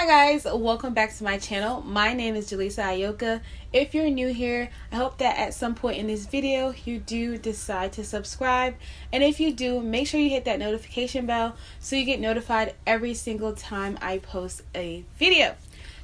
guys, welcome back to my channel. My name is Jaleesa Ayoka. If you're new here, I hope that at some point in this video you do decide to subscribe, and if you do, make sure you hit that notification bell so you get notified every single time I post a video.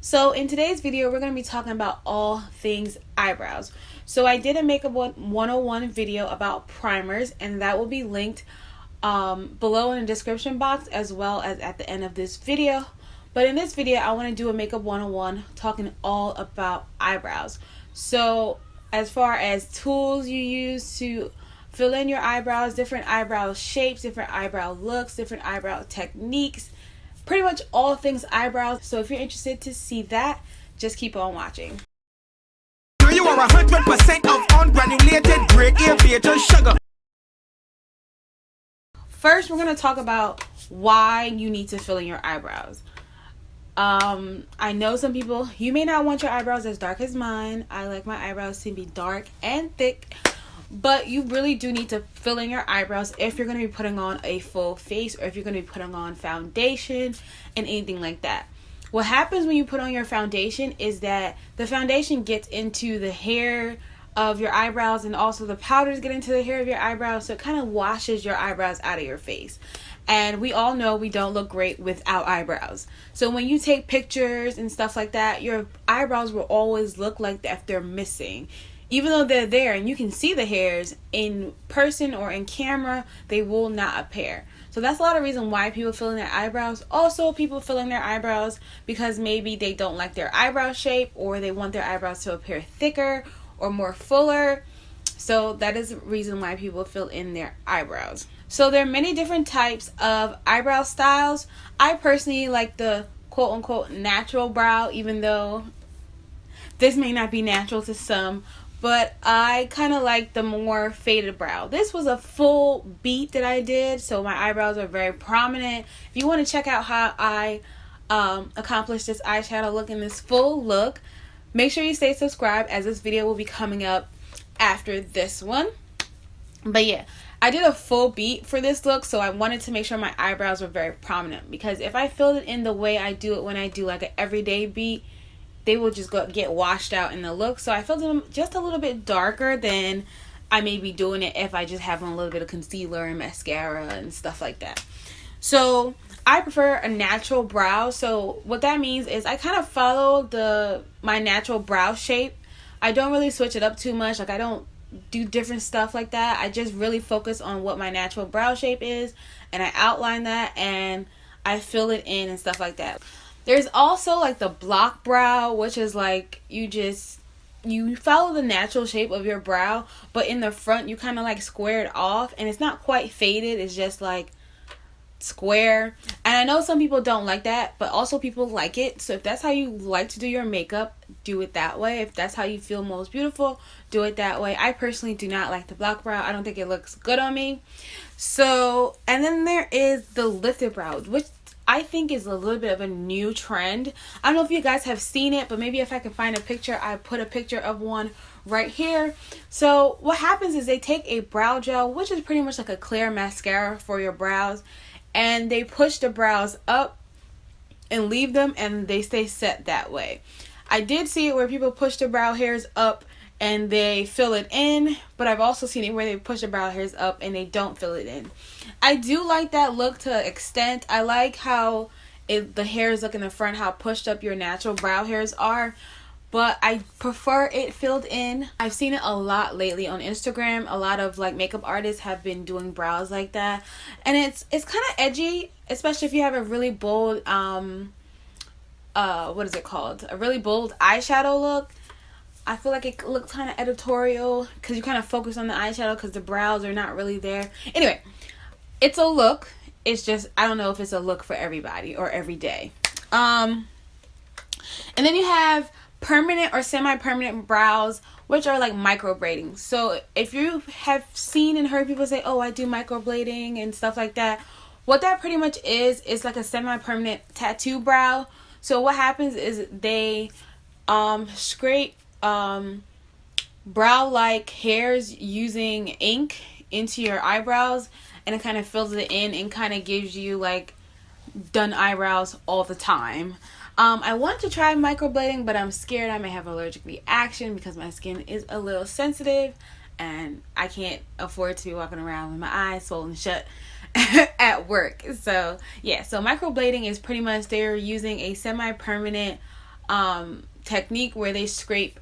So in today's video, we're going to be talking about all things eyebrows. So I did a Makeup 101 video about primers, and that will be linked below in the description box as well as at the end of this video. But in this video, I want to do a Makeup 101 talking all about eyebrows. So as far as tools you use to fill in your eyebrows, different eyebrow shapes, different eyebrow looks, different eyebrow techniques, pretty much all things eyebrows. So if you're interested to see that, just keep on watching. You are 100% of ungranulated grade A sugar. First, we're going to talk about why you need to fill in your eyebrows. I know some people, you may not want your eyebrows as dark as mine. I like my eyebrows to be dark and thick, but you really do need to fill in your eyebrows if you're going to be putting on a full face, or if you're going to be putting on foundation and anything like that. What happens when you put on your foundation is that the foundation gets into the hair of your eyebrows, and also the powders get into the hair of your eyebrows, so it kind of washes your eyebrows out of your face. And we all know we don't look great without eyebrows. So when you take pictures and stuff like that, your eyebrows will always look like if they're missing. Even though they're there and you can see the hairs in person or in camera, they will not appear. So that's a lot of reason why people fill in their eyebrows. Also, people fill in their eyebrows because maybe they don't like their eyebrow shape, or they want their eyebrows to appear thicker or more fuller. So that is the reason why people fill in their eyebrows. So there are many different types of eyebrow styles. I personally like the quote unquote natural brow, even though this may not be natural to some, but I kind of like the more faded brow. This was a full beat that I did, so my eyebrows are very prominent. If you want to check out how I accomplished this eyeshadow look in this full look, make sure you stay subscribed, as this video will be coming up after this one. But yeah, I did a full beat for this look, so I wanted to make sure my eyebrows were very prominent, because if I filled it in the way I do it when I do like an everyday beat, they will just get washed out in the look. So I filled them just a little bit darker than I may be doing it if I just have on a little bit of concealer and mascara and stuff like that. So I prefer a natural brow. So what that means is I kind of follow my natural brow shape. I don't really switch it up too much. Like, I don't do different stuff like that. I just really focus on what my natural brow shape is, and I outline that and I fill it in and stuff like that. There's also like the block brow, which is like you follow the natural shape of your brow, but in the front you kind of like square it off, and it's not quite faded, it's just like square. And I know some people don't like that, but also people like it. So if that's how you like to do your makeup, do it that way. If that's how you feel most beautiful, do it that way. I personally do not like the block brow. I don't think it looks good on me. So, and then there is the lifted brow, which I think is a little bit of a new trend. I don't know if you guys have seen it, but maybe if I can find a picture, I put a picture of one right here. So what happens is they take a brow gel, which is pretty much like a clear mascara for your brows, and they push the brows up and leave them, and they stay set that way. I did see it where people push the brow hairs up and they fill it in, but I've also seen it where they push the brow hairs up and they don't fill it in. I do like that look to an extent. I like how the hairs look in the front, how pushed up your natural brow hairs are, but I prefer it filled in. I've seen it a lot lately on Instagram. A lot of like makeup artists have been doing brows like that, and it's kind of edgy, especially if you have a really bold what is it called? A really bold eyeshadow look. I feel like it looks kind of editorial because you kind of focus on the eyeshadow because the brows are not really there. Anyway, it's a look. It's just, I don't know if it's a look for everybody or every day. And then you have permanent or semi-permanent brows, which are like microblading. So if you have seen and heard people say, oh, I do microblading and stuff like that, what that pretty much is like a semi-permanent tattoo brow. So what happens is they scrape brow-like hairs using ink into your eyebrows, and it kind of fills it in and kind of gives you like done eyebrows all the time. I want to try microblading, but I'm scared I may have allergic reaction because my skin is a little sensitive and I can't afford to be walking around with my eyes swollen shut at work. So yeah, so microblading is pretty much they're using a semi-permanent technique where they scrape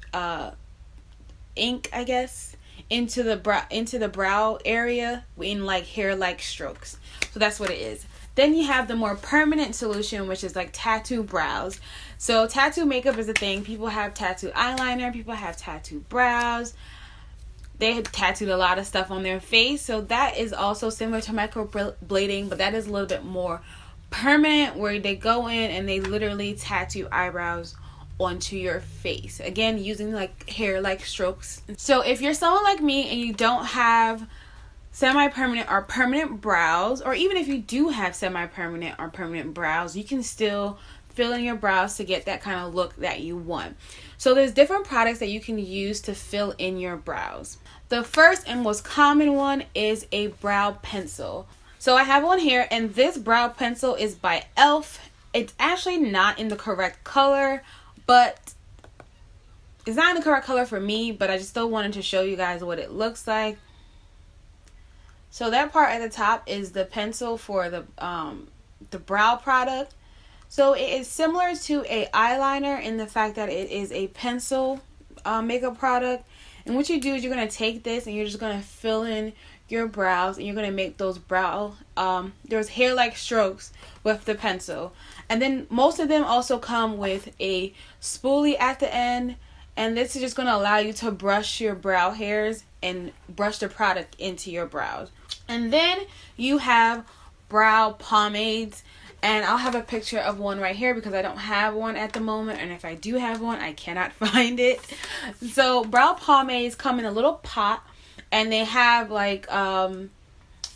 ink, I guess, into the brow area in like hair like strokes. So that's what it is. Then you have the more permanent solution, which is like tattoo brows. So tattoo makeup is a thing. People have tattoo eyeliner, people have tattoo brows. They have tattooed a lot of stuff on their face. So that is also similar to microblading, but that is a little bit more permanent, where they go in and they literally tattoo eyebrows onto your face, again using like hair like strokes. So if you're someone like me and you don't have semi-permanent or permanent brows, or even if you do have semi-permanent or permanent brows, you can still fill in your brows to get that kind of look that you want. So there's different products that you can use to fill in your brows. The first and most common one is a brow pencil. So I have one here, and this brow pencil is by e.l.f. It's actually not in the correct color, but it's not in the correct color for me, but I just still wanted to show you guys what it looks like. So that part at the top is the pencil for the brow product. So it is similar to a eyeliner in the fact that it is a pencil makeup product. And what you do is you're going to take this and you're just going to fill in your brows, and you're going to make those there's hair-like strokes with the pencil. And then most of them also come with a spoolie at the end, and this is just going to allow you to brush your brow hairs and brush the product into your brows. And then you have brow pomades, and I'll have a picture of one right here because I don't have one at the moment, and if I do have one, I cannot find it. So brow pomades come in a little pot, and they have like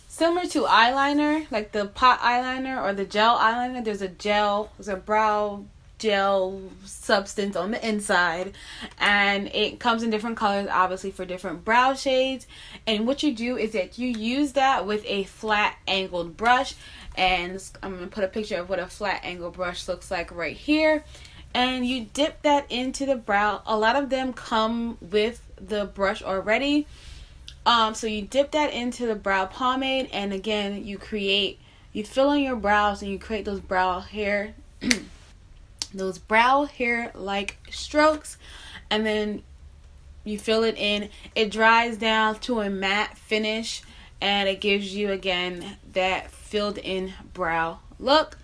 similar to eyeliner, like the pot eyeliner or the gel eyeliner. There's a brow gel substance on the inside, and it comes in different colors, obviously for different brow shades. And what you do is that you use that with a flat angled brush, and I'm going to put a picture of what a flat angled brush looks like right here, and you dip that into the brow. A lot of them come with the brush already, so you dip that into the brow pomade, and again you fill in your brows and you create those brow hair those brow hair like strokes, and then you fill it in. It dries down to a matte finish, and it gives you again that filled in brow look.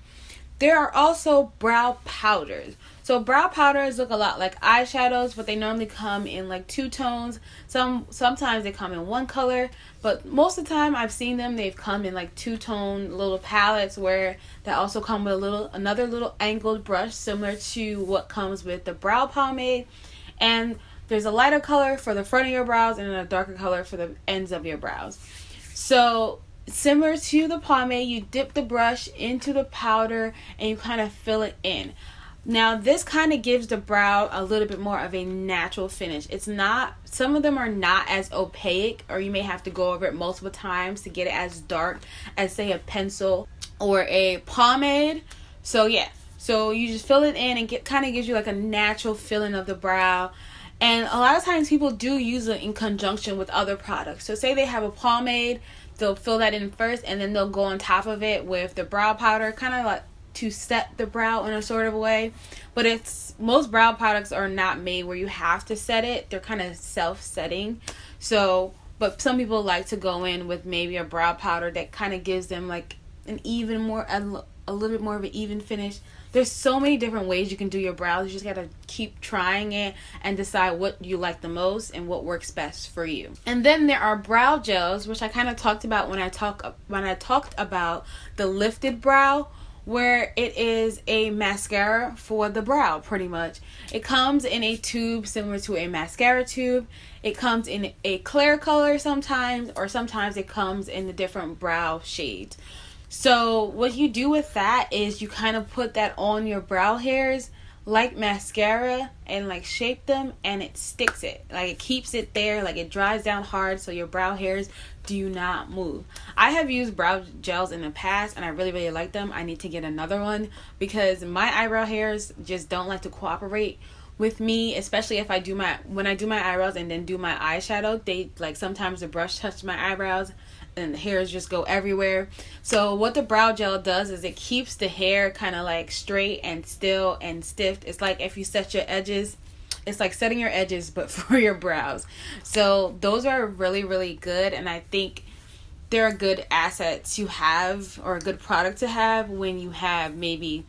There are also brow powders. So brow powders look a lot like eyeshadows, but they normally come in like two tones. Sometimes they come in one color, but most of the time I've seen them, they've come in like two-tone little palettes, where they also come with another little angled brush similar to what comes with the brow pomade. And there's a lighter color for the front of your brows and a darker color for the ends of your brows. So similar to the pomade, you dip the brush into the powder and you kind of fill it in. Now this kind of gives the brow a little bit more of a natural finish. Some of them are not as opaque, or you may have to go over it multiple times to get it as dark as, say, a pencil or a pomade. So yeah, so you just fill it in and kind of gives you like a natural feeling of the brow. And a lot of times people do use it in conjunction with other products. So say they have a pomade, they'll fill that in first, and then they'll go on top of it with the brow powder, kind of like to set the brow in a sort of way. But most brow products are not made where you have to set it. They're kind of self-setting. So, but some people like to go in with maybe a brow powder that kind of gives them like a little bit more of an even finish. There's so many different ways you can do your brows. You just gotta keep trying it and decide what you like the most and what works best for you. And then there are brow gels, which I kind of talked about when I talked about the lifted brow, where it is a mascara for the brow pretty much. It comes in a tube similar to a mascara tube. It comes in a clear color sometimes, or sometimes it comes in the different brow shades. So what you do with that is you kind of put that on your brow hairs like mascara and like shape them, and it sticks it. Like it keeps it there, like it dries down hard so your brow hairs do not move. I have used brow gels in the past and I really like them. I need to get another one because my eyebrow hairs just don't like to cooperate with me, especially if when I do my eyebrows and then do my eyeshadow. They like, sometimes the brush touches my eyebrows and the hairs just go everywhere. So what the brow gel does is it keeps the hair kind of like straight and still and stiff. It's like if you set your edges, it's like setting your edges but for your brows. So those are really good, and I think they're a good asset to have, or a good product to have when you have maybe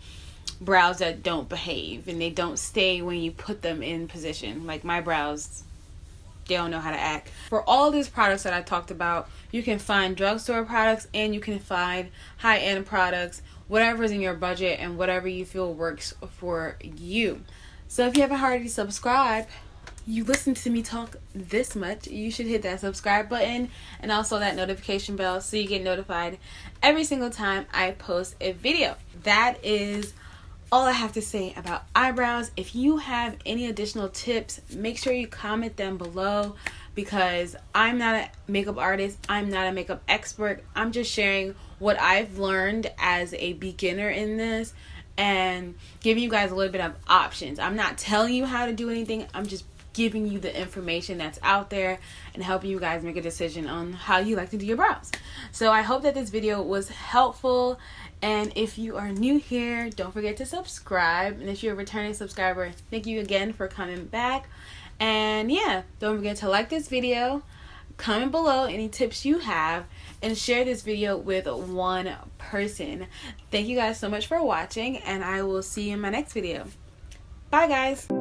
brows that don't behave and they don't stay when you put them in position. Like my brows, they don't know how to act. For all these products that I talked about, you can find drugstore products and you can find high-end products, whatever's in your budget and whatever you feel works for you. So if you haven't already subscribed, you listen to me talk this much, you should hit that subscribe button and also that notification bell so you get notified every single time I post a video. That is all I have to say about eyebrows. If you have any additional tips, make sure you comment them below, because I'm not a makeup artist, I'm not a makeup expert. I'm just sharing what I've learned as a beginner in this and giving you guys a little bit of options. I'm not telling you how to do anything, I'm just giving you the information that's out there and helping you guys make a decision on how you like to do your brows. So I hope that this video was helpful, and if you are new here, don't forget to subscribe, and if you're a returning subscriber, thank you again for coming back. And yeah, don't forget to like this video, comment below any tips you have, and share this video with one person. Thank you guys so much for watching, and I will see you in my next video. Bye guys.